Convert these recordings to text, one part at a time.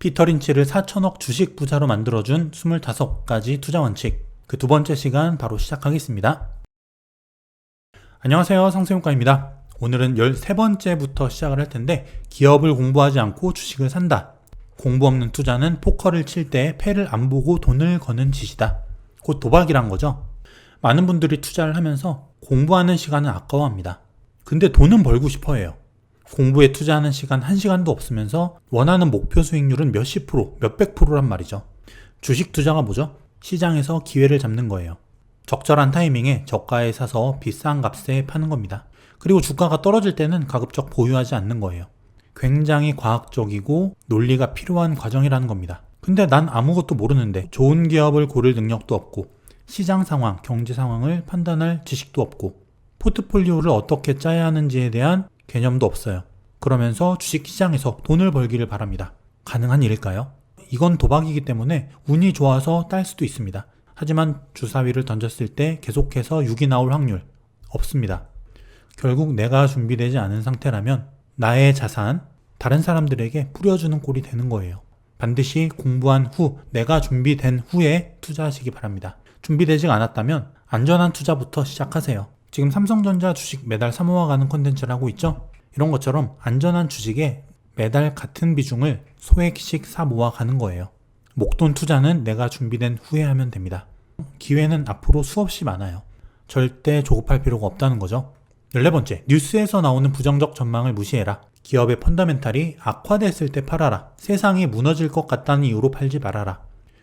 피터 린치를 4천억 주식 부자로 만들어준 25가지 투자 원칙. 그 두 번째 시간 바로 시작하겠습니다. 안녕하세요, 성세용과입니다. 오늘은 13번째부터 시작을 할 텐데, 기업을 공부하지 않고 주식을 산다. 공부 없는 투자는 포커를 칠 때 패를 안 보고 돈을 거는 짓이다. 곧 도박이란 거죠. 많은 분들이 투자를 하면서 공부하는 시간은 아까워합니다. 근데 돈은 벌고 싶어 해요. 공부에 투자하는 시간 1시간도 없으면서 원하는 목표 수익률은 몇십 프로, 몇백 프로란 말이죠. 주식 투자가 뭐죠? 시장에서 기회를 잡는 거예요. 적절한 타이밍에 저가에 사서 비싼 값에 파는 겁니다. 그리고 주가가 떨어질 때는 가급적 보유하지 않는 거예요. 굉장히 과학적이고 논리가 필요한 과정이라는 겁니다. 근데 난 아무것도 모르는데 좋은 기업을 고를 능력도 없고 시장 상황, 경제 상황을 판단할 지식도 없고 포트폴리오를 어떻게 짜야 하는지에 대한 개념도 없어요. 그러면서 주식시장에서 돈을 벌기를 바랍니다. 가능한 일일까요? 이건 도박이기 때문에 운이 좋아서 딸 수도 있습니다. 하지만 주사위를 던졌을 때 계속해서 6이 나올 확률 없습니다. 결국 내가 준비되지 않은 상태라면 나의 자산, 다른 사람들에게 뿌려주는 꼴이 되는 거예요. 반드시 공부한 후, 내가 준비된 후에 투자하시기 바랍니다. 준비되지 않았다면 안전한 투자부터 시작하세요. 지금 삼성전자 주식 매달 3호화 가는 콘텐츠를 하고 있죠? 이런 것처럼 안전한 주식에 매달 같은 비중을 소액씩 사 모아 가는 거예요. 목돈 투자는 내가 준비된 후에 하면 됩니다. 기회는 앞으로 수없이 많아요. 절대 조급할 필요가 없다는 거죠. 14번째, 뉴스에서 나오는 부정적 전망을 무시해라. 기업의 펀더멘탈이 악화됐을 때 팔아라. 세상이 무너질 것 같다는 이유로 팔지 말아라.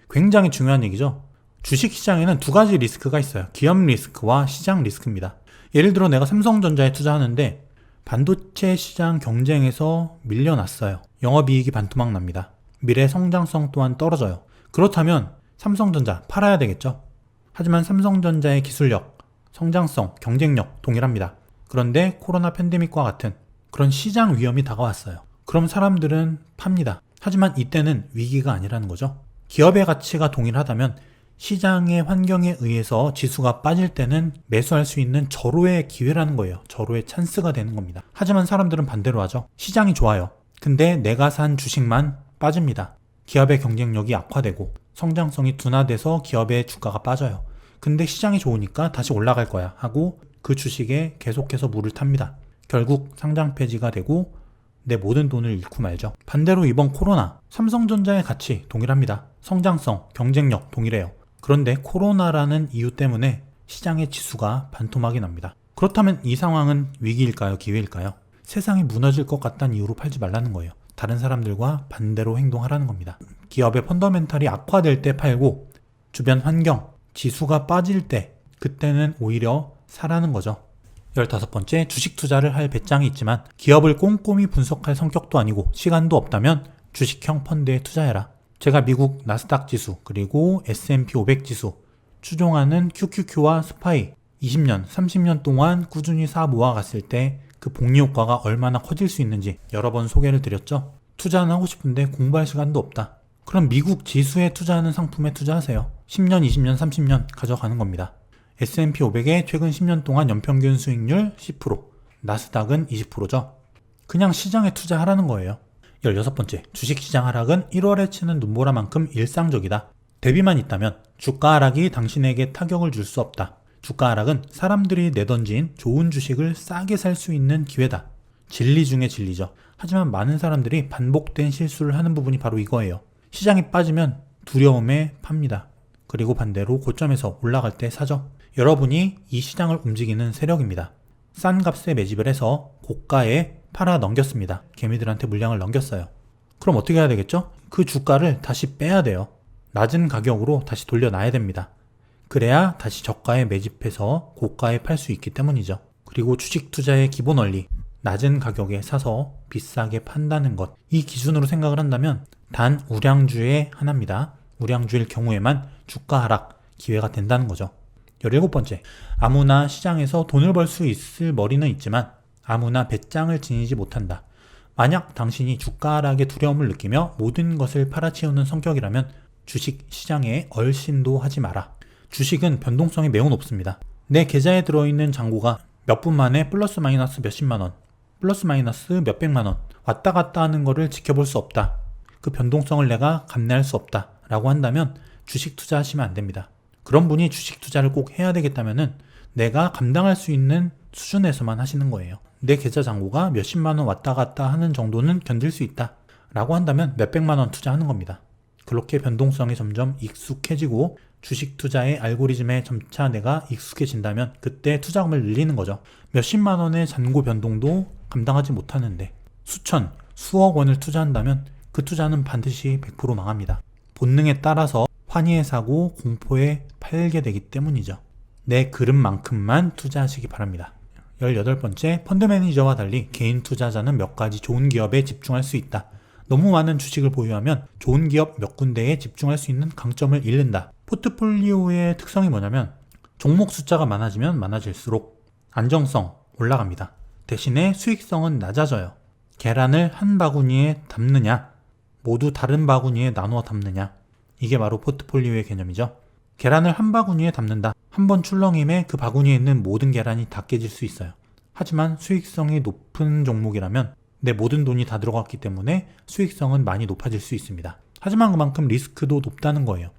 굉장히 중요한 얘기죠. 주식시장에는 두 가지 리스크가 있어요. 기업 리스크와 시장 리스크입니다. 예를 들어 내가 삼성전자에 투자하는데 반도체 시장 경쟁에서 밀려났어요. 영업이익이 반토막 납니다. 미래 성장성 또한 떨어져요. 그렇다면 삼성전자 팔아야 되겠죠. 하지만 삼성전자의 기술력, 성장성, 경쟁력 동일합니다. 그런데 코로나 팬데믹과 같은 그런 시장 위험이 다가왔어요. 그럼 사람들은 팝니다. 하지만 이때는 위기가 아니라는 거죠. 기업의 가치가 동일하다면 시장의 환경에 의해서 지수가 빠질 때는 매수할 수 있는 절호의 기회라는 거예요. 절호의 찬스가 되는 겁니다. 하지만 사람들은 반대로 하죠. 시장이 좋아요. 근데 내가 산 주식만 빠집니다. 기업의 경쟁력이 악화되고 성장성이 둔화돼서 기업의 주가가 빠져요. 근데 시장이 좋으니까 다시 올라갈 거야 하고 그 주식에 계속해서 물을 탑니다. 결국 상장 폐지가 되고 내 모든 돈을 잃고 말죠. 반대로 이번 코로나, 삼성전자의 가치 동일합니다. 성장성, 경쟁력 동일해요. 그런데 코로나라는 이유 때문에 시장의 지수가 반토막이 납니다. 그렇다면 이 상황은 위기일까요? 기회일까요? 세상이 무너질 것 같다는 이유로 팔지 말라는 거예요. 다른 사람들과 반대로 행동하라는 겁니다. 기업의 펀더멘탈이 악화될 때 팔고 주변 환경, 지수가 빠질 때 그때는 오히려 사라는 거죠. 15번째, 주식 투자를 할 배짱이 있지만 기업을 꼼꼼히 분석할 성격도 아니고 시간도 없다면 주식형 펀드에 투자해라. 제가 미국 나스닥 지수 그리고 S&P 500 지수 추종하는 QQQ와 스파이 20년, 30년 동안 꾸준히 사 모아갔을 때 그 복리 효과가 얼마나 커질 수 있는지 여러 번 소개를 드렸죠. 투자는 하고 싶은데 공부할 시간도 없다. 그럼 미국 지수에 투자하는 상품에 투자하세요. 10년, 20년, 30년 가져가는 겁니다. S&P 500의 최근 10년 동안 연평균 수익률 10%, 나스닥은 20%죠. 그냥 시장에 투자하라는 거예요. 16번째, 주식시장 하락은 1월에 치는 눈보라만큼 일상적이다. 대비만 있다면 주가 하락이 당신에게 타격을 줄 수 없다. 주가 하락은 사람들이 내던진 좋은 주식을 싸게 살 수 있는 기회다. 진리 중에 진리죠. 하지만 많은 사람들이 반복된 실수를 하는 부분이 바로 이거예요. 시장이 빠지면 두려움에 팝니다. 그리고 반대로 고점에서 올라갈 때 사죠. 여러분이 이 시장을 움직이는 세력입니다. 싼 값에 매집을 해서 고가에 팔아 넘겼습니다. 개미들한테 물량을 넘겼어요. 그럼 어떻게 해야 되겠죠? 그 주가를 다시 빼야 돼요. 낮은 가격으로 다시 돌려놔야 됩니다. 그래야 다시 저가에 매집해서 고가에 팔 수 있기 때문이죠. 그리고 주식 투자의 기본 원리, 낮은 가격에 사서 비싸게 판다는 것, 이 기준으로 생각을 한다면 단 우량주의 하나입니다. 우량주일 경우에만 주가 하락 기회가 된다는 거죠. 17번째, 아무나 시장에서 돈을 벌 수 있을 머리는 있지만 아무나 배짱을 지니지 못한다. 만약 당신이 주가 하락의 두려움을 느끼며 모든 것을 팔아치우는 성격이라면 주식 시장에 얼씬도 하지 마라. 주식은 변동성이 매우 높습니다. 내 계좌에 들어있는 잔고가 몇 분 만에 플러스 마이너스 몇십만 원, 플러스 마이너스 몇백만 원 왔다 갔다 하는 거를 지켜볼 수 없다. 그 변동성을 내가 감내할 수 없다 라고 한다면 주식 투자하시면 안 됩니다. 그런 분이 주식 투자를 꼭 해야 되겠다면은 내가 감당할 수 있는 수준에서만 하시는 거예요. 내 계좌 잔고가 몇십만 원 왔다 갔다 하는 정도는 견딜 수 있다 라고 한다면 몇백만 원 투자하는 겁니다. 그렇게 변동성이 점점 익숙해지고 주식 투자의 알고리즘에 점차 내가 익숙해진다면 그때 투자금을 늘리는 거죠. 몇십만 원의 잔고 변동도 감당하지 못하는데 수천, 수억 원을 투자한다면 그 투자는 반드시 100% 망합니다. 본능에 따라서 환희에 사고 공포에 팔게 되기 때문이죠. 내 그릇만큼만 투자하시기 바랍니다. 18번째, 펀드 매니저와 달리 개인 투자자는 몇 가지 좋은 기업에 집중할 수 있다. 너무 많은 주식을 보유하면 좋은 기업 몇 군데에 집중할 수 있는 강점을 잃는다. 포트폴리오의 특성이 뭐냐면 종목 숫자가 많아지면 많아질수록 안정성 올라갑니다. 대신에 수익성은 낮아져요. 계란을 한 바구니에 담느냐, 모두 다른 바구니에 나누어 담느냐, 이게 바로 포트폴리오의 개념이죠. 계란을 한 바구니에 담는다. 한 번 출렁임에 그 바구니에 있는 모든 계란이 다 깨질 수 있어요. 하지만 수익성이 높은 종목이라면 내 모든 돈이 다 들어갔기 때문에 수익성은 많이 높아질 수 있습니다. 하지만 그만큼 리스크도 높다는 거예요.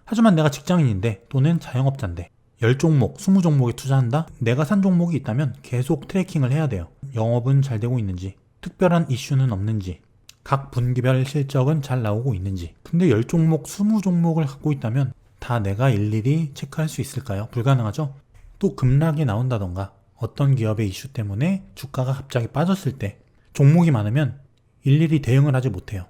하지만 내가 직장인인데 또는 자영업자인데 10종목, 20종목에 투자한다? 내가 산 종목이 있다면 계속 트래킹을 해야 돼요. 영업은 잘 되고 있는지, 특별한 이슈는 없는지, 각 분기별 실적은 잘 나오고 있는지. 근데 10종목, 20종목을 갖고 있다면 다 내가 일일이 체크할 수 있을까요? 불가능하죠? 또 급락이 나온다던가 어떤 기업의 이슈 때문에 주가가 갑자기 빠졌을 때 종목이 많으면 일일이 대응을 하지 못해요.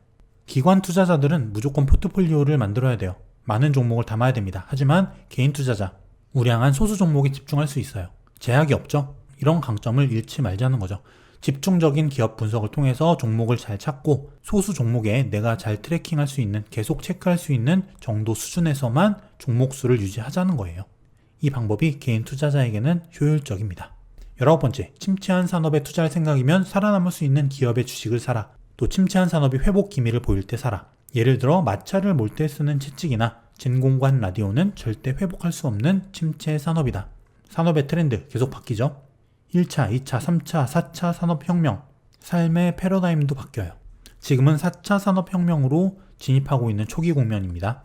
기관 투자자들은 무조건 포트폴리오를 만들어야 돼요. 많은 종목을 담아야 됩니다. 하지만 개인 투자자, 우량한 소수 종목에 집중할 수 있어요. 제약이 없죠? 이런 강점을 잃지 말자는 거죠. 집중적인 기업 분석을 통해서 종목을 잘 찾고 소수 종목에 내가 잘 트래킹할 수 있는, 계속 체크할 수 있는 정도 수준에서만 종목 수를 유지하자는 거예요. 이 방법이 개인 투자자에게는 효율적입니다. 19번째, 침체한 산업에 투자할 생각이면 살아남을 수 있는 기업의 주식을 사라. 또 침체한 산업이 회복 기미를 보일 때 사라. 예를 들어 마차를 몰 때 쓰는 채찍이나 진공관 라디오는 절대 회복할 수 없는 침체 산업이다. 산업의 트렌드 계속 바뀌죠. 1차, 2차, 3차, 4차 산업혁명, 삶의 패러다임도 바뀌어요. 지금은 4차 산업혁명으로 진입하고 있는 초기 국면입니다.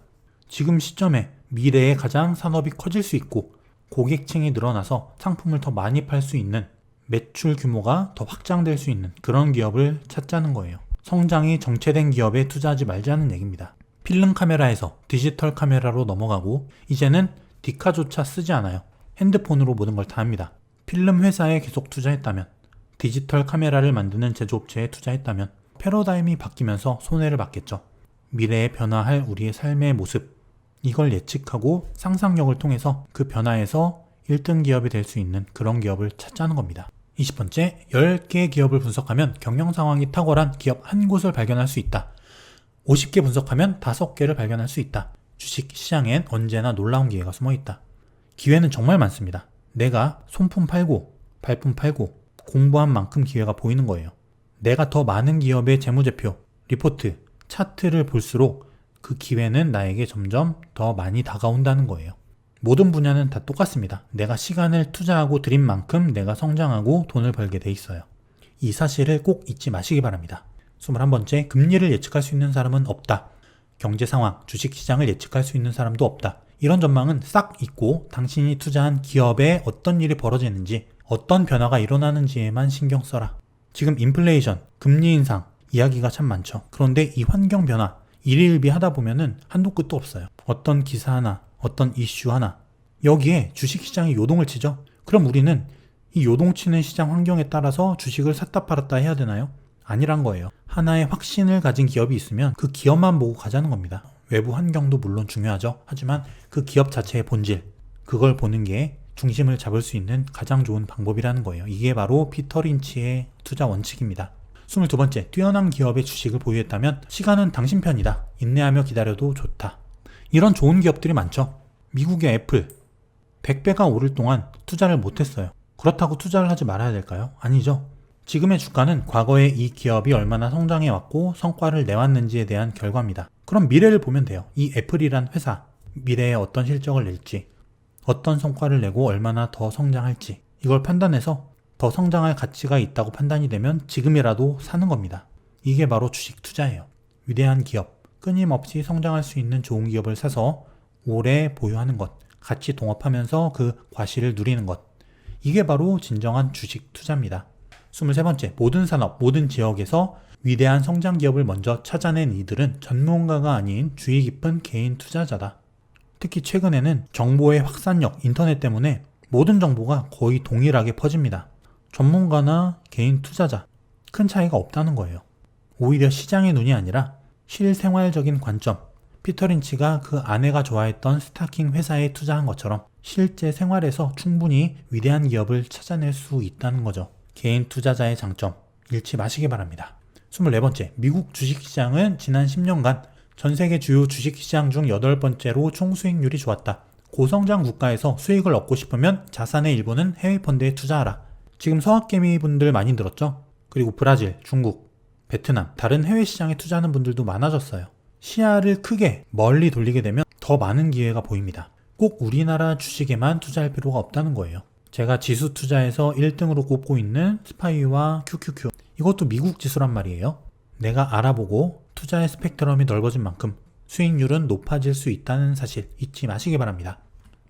지금 시점에 미래에 가장 산업이 커질 수 있고 고객층이 늘어나서 상품을 더 많이 팔 수 있는, 매출 규모가 더 확장될 수 있는 그런 기업을 찾자는 거예요. 성장이 정체된 기업에 투자하지 말자는 얘기입니다. 필름 카메라에서 디지털 카메라로 넘어가고 이제는 디카조차 쓰지 않아요. 핸드폰으로 모든 걸 다 합니다. 필름 회사에 계속 투자했다면, 디지털 카메라를 만드는 제조업체에 투자했다면 패러다임이 바뀌면서 손해를 봤겠죠. 미래에 변화할 우리의 삶의 모습, 이걸 예측하고 상상력을 통해서 그 변화에서 1등 기업이 될 수 있는 그런 기업을 찾자는 겁니다. 20번째, 10개의 기업을 분석하면 경영 상황이 탁월한 기업 한 곳을 발견할 수 있다. 50개 분석하면 5개를 발견할 수 있다. 주식 시장엔 언제나 놀라운 기회가 숨어 있다. 기회는 정말 많습니다. 내가 손품 팔고 발품 팔고 공부한 만큼 기회가 보이는 거예요. 내가 더 많은 기업의 재무제표, 리포트, 차트를 볼수록 그 기회는 나에게 점점 더 많이 다가온다는 거예요. 모든 분야는 다 똑같습니다. 내가 시간을 투자하고 들인 만큼 내가 성장하고 돈을 벌게 돼 있어요. 이 사실을 꼭 잊지 마시기 바랍니다. 21번째, 금리를 예측할 수 있는 사람은 없다. 경제 상황, 주식시장을 예측할 수 있는 사람도 없다. 이런 전망은 싹 잊고 당신이 투자한 기업에 어떤 일이 벌어지는지, 어떤 변화가 일어나는지에만 신경 써라. 지금 인플레이션, 금리 인상 이야기가 참 많죠. 그런데 이 환경 변화, 일희일비 하다 보면은 한도 끝도 없어요. 어떤 기사 하나, 어떤 이슈 하나, 여기에 주식시장이 요동을 치죠. 그럼 우리는 이 요동치는 시장 환경에 따라서 주식을 샀다 팔았다 해야 되나요? 아니란 거예요. 하나의 확신을 가진 기업이 있으면 그 기업만 보고 가자는 겁니다. 외부 환경도 물론 중요하죠. 하지만 그 기업 자체의 본질, 그걸 보는 게 중심을 잡을 수 있는 가장 좋은 방법이라는 거예요. 이게 바로 피터 린치의 투자 원칙입니다. 22번째, 뛰어난 기업의 주식을 보유했다면 시간은 당신 편이다. 인내하며 기다려도 좋다. 이런 좋은 기업들이 많죠. 미국의 애플, 100배가 오를 동안 투자를 못했어요. 그렇다고 투자를 하지 말아야 될까요? 아니죠. 지금의 주가는 과거에 이 기업이 얼마나 성장해왔고 성과를 내왔는지에 대한 결과입니다. 그럼 미래를 보면 돼요. 이 애플이란 회사, 미래에 어떤 실적을 낼지, 어떤 성과를 내고 얼마나 더 성장할지, 이걸 판단해서 더 성장할 가치가 있다고 판단이 되면 지금이라도 사는 겁니다. 이게 바로 주식 투자예요. 위대한 기업, 끊임없이 성장할 수 있는 좋은 기업을 사서 오래 보유하는 것, 같이 동업하면서 그 과실을 누리는 것. 이게 바로 진정한 주식 투자입니다. 23번째, 모든 산업, 모든 지역에서 위대한 성장 기업을 먼저 찾아낸 이들은 전문가가 아닌 주의 깊은 개인 투자자다. 특히 최근에는 정보의 확산력, 인터넷 때문에 모든 정보가 거의 동일하게 퍼집니다. 전문가나 개인 투자자, 큰 차이가 없다는 거예요. 오히려 시장의 눈이 아니라 실생활적인 관점, 피터 린치가 그 아내가 좋아했던 스타킹 회사에 투자한 것처럼 실제 생활에서 충분히 위대한 기업을 찾아낼 수 있다는 거죠. 개인 투자자의 장점, 잃지 마시기 바랍니다. 24번째, 미국 주식시장은 지난 10년간 전 세계 주요 주식시장 중 8번째로 총수익률이 좋았다. 고성장 국가에서 수익을 얻고 싶으면 자산의 일부는 해외 펀드에 투자하라. 지금 서학개미 분들 많이 들었죠? 그리고 브라질, 중국, 베트남, 다른 해외 시장에 투자하는 분들도 많아졌어요. 시야를 크게 멀리 돌리게 되면 더 많은 기회가 보입니다. 꼭 우리나라 주식에만 투자할 필요가 없다는 거예요. 제가 지수 투자에서 1등으로 꼽고 있는 스파이와 QQQ, 이것도 미국 지수란 말이에요. 내가 알아보고 투자의 스펙트럼이 넓어진 만큼 수익률은 높아질 수 있다는 사실 잊지 마시기 바랍니다.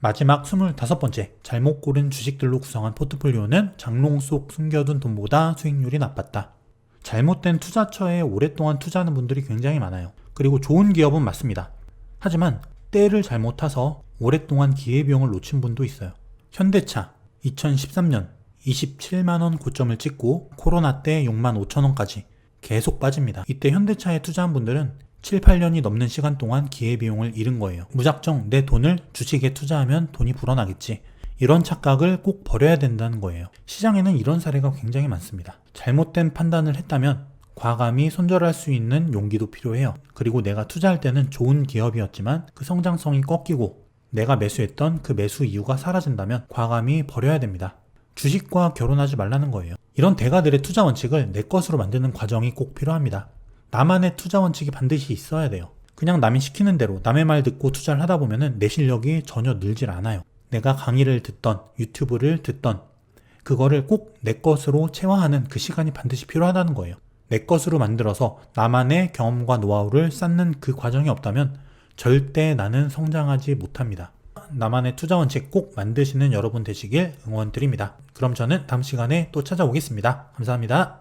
마지막 25번째, 잘못 고른 주식들로 구성한 포트폴리오는 장롱 속 숨겨둔 돈보다 수익률이 나빴다. 잘못된 투자처에 오랫동안 투자하는 분들이 굉장히 많아요. 그리고 좋은 기업은 맞습니다. 하지만 때를 잘못 타서 오랫동안 기회비용을 놓친 분도 있어요. 현대차 2013년 27만원 고점을 찍고 코로나 때 6만 5천원까지 계속 빠집니다. 이때 현대차에 투자한 분들은 7, 8년이 넘는 시간 동안 기회비용을 잃은 거예요. 무작정 내 돈을 주식에 투자하면 돈이 불어나겠지. 이런 착각을 꼭 버려야 된다는 거예요. 시장에는 이런 사례가 굉장히 많습니다. 잘못된 판단을 했다면 과감히 손절할 수 있는 용기도 필요해요. 그리고 내가 투자할 때는 좋은 기업이었지만 그 성장성이 꺾이고 내가 매수했던 그 매수 이유가 사라진다면 과감히 버려야 됩니다. 주식과 결혼하지 말라는 거예요. 이런 대가들의 투자 원칙을 내 것으로 만드는 과정이 꼭 필요합니다. 나만의 투자 원칙이 반드시 있어야 돼요. 그냥 남이 시키는 대로 남의 말 듣고 투자를 하다 보면 내 실력이 전혀 늘질 않아요. 내가 강의를 듣던 유튜브를 듣던 그거를 꼭 내 것으로 체화하는 그 시간이 반드시 필요하다는 거예요. 내 것으로 만들어서 나만의 경험과 노하우를 쌓는 그 과정이 없다면 절대 나는 성장하지 못합니다. 나만의 투자 원칙 꼭 만드시는 여러분 되시길 응원드립니다. 그럼 저는 다음 시간에 또 찾아오겠습니다. 감사합니다.